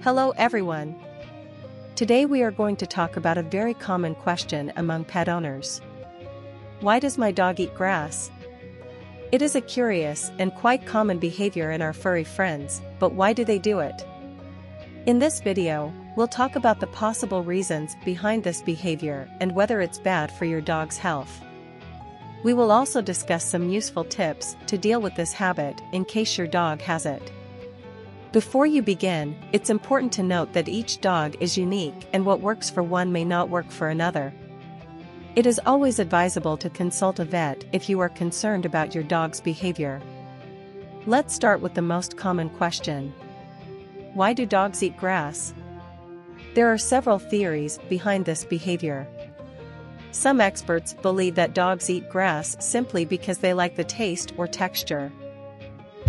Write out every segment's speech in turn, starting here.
Hello everyone. Today we are going to talk about a very common question among pet owners. Why does my dog eat grass? It is a curious and quite common behavior in our furry friends, but why do they do it? In this video, we'll talk about the possible reasons behind this behavior and whether it's bad for your dog's health. We will also discuss some useful tips to deal with this habit in case your dog has it. Before you begin, it's important to note that each dog is unique and what works for one may not work for another. It is always advisable to consult a vet if you are concerned about your dog's behavior. Let's start with the most common question. Why do dogs eat grass? There are several theories behind this behavior. Some experts believe that dogs eat grass simply because they like the taste or texture.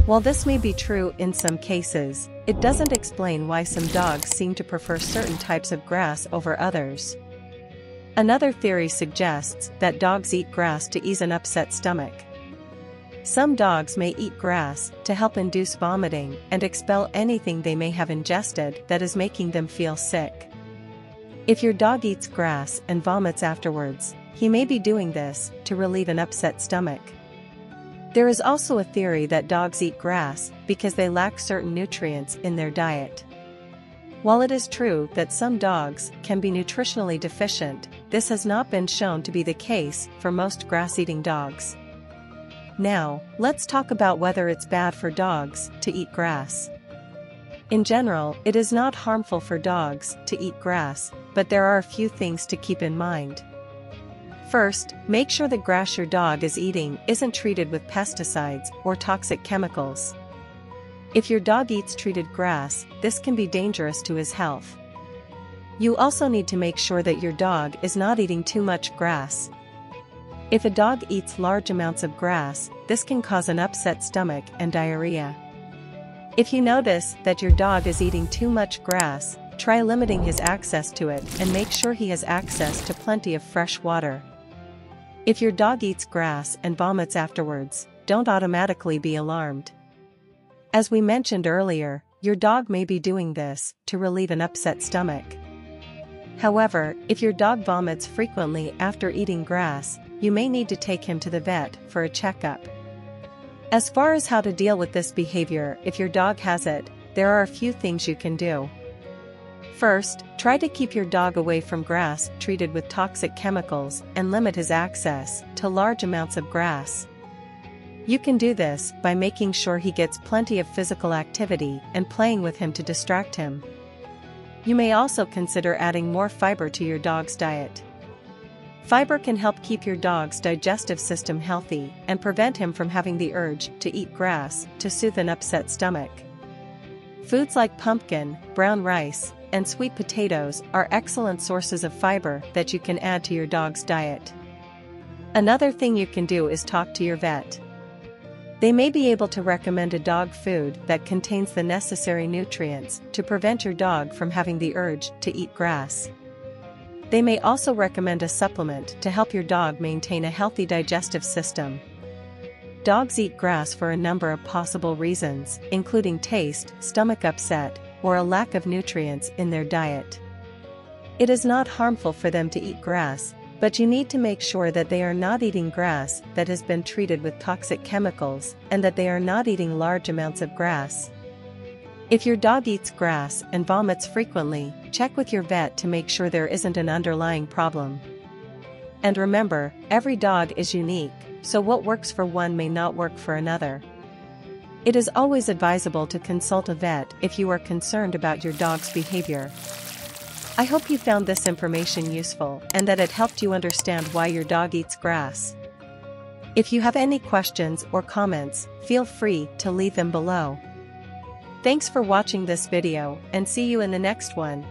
While this may be true in some cases, it doesn't explain why some dogs seem to prefer certain types of grass over others. Another theory suggests that dogs eat grass to ease an upset stomach. Some dogs may eat grass to help induce vomiting and expel anything they may have ingested that is making them feel sick. If your dog eats grass and vomits afterwards, he may be doing this to relieve an upset stomach. There is also a theory that dogs eat grass because they lack certain nutrients in their diet. While it is true that some dogs can be nutritionally deficient, this has not been shown to be the case for most grass-eating dogs. Now, let's talk about whether it's bad for dogs to eat grass. In general, it is not harmful for dogs to eat grass, but there are a few things to keep in mind. First, make sure the grass your dog is eating isn't treated with pesticides or toxic chemicals. If your dog eats treated grass, this can be dangerous to his health. You also need to make sure that your dog is not eating too much grass. If a dog eats large amounts of grass, this can cause an upset stomach and diarrhea. If you notice that your dog is eating too much grass, try limiting his access to it and make sure he has access to plenty of fresh water. If your dog eats grass and vomits afterwards, don't automatically be alarmed. As we mentioned earlier, your dog may be doing this to relieve an upset stomach. However, if your dog vomits frequently after eating grass, you may need to take him to the vet for a checkup. As far as how to deal with this behavior if your dog has it, there are a few things you can do. First, try to keep your dog away from grass treated with toxic chemicals and limit his access to large amounts of grass. You can do this by making sure he gets plenty of physical activity and playing with him to distract him. You may also consider adding more fiber to your dog's diet. Fiber can help keep your dog's digestive system healthy and prevent him from having the urge to eat grass to soothe an upset stomach. Foods like pumpkin, brown rice, and sweet potatoes are excellent sources of fiber that you can add to your dog's diet. Another thing you can do is talk to your vet. They may be able to recommend a dog food that contains the necessary nutrients to prevent your dog from having the urge to eat grass. They may also recommend a supplement to help your dog maintain a healthy digestive system. Dogs eat grass for a number of possible reasons, including taste, stomach upset, or a lack of nutrients in their diet. It is not harmful for them to eat grass, but you need to make sure that they are not eating grass that has been treated with toxic chemicals and that they are not eating large amounts of grass. If your dog eats grass and vomits frequently, check with your vet to make sure there isn't an underlying problem. And remember, every dog is unique, so what works for one may not work for another. It is always advisable to consult a vet if you are concerned about your dog's behavior. I hope you found this information useful and that it helped you understand why your dog eats grass. If you have any questions or comments, feel free to leave them below. Thanks for watching this video and see you in the next one.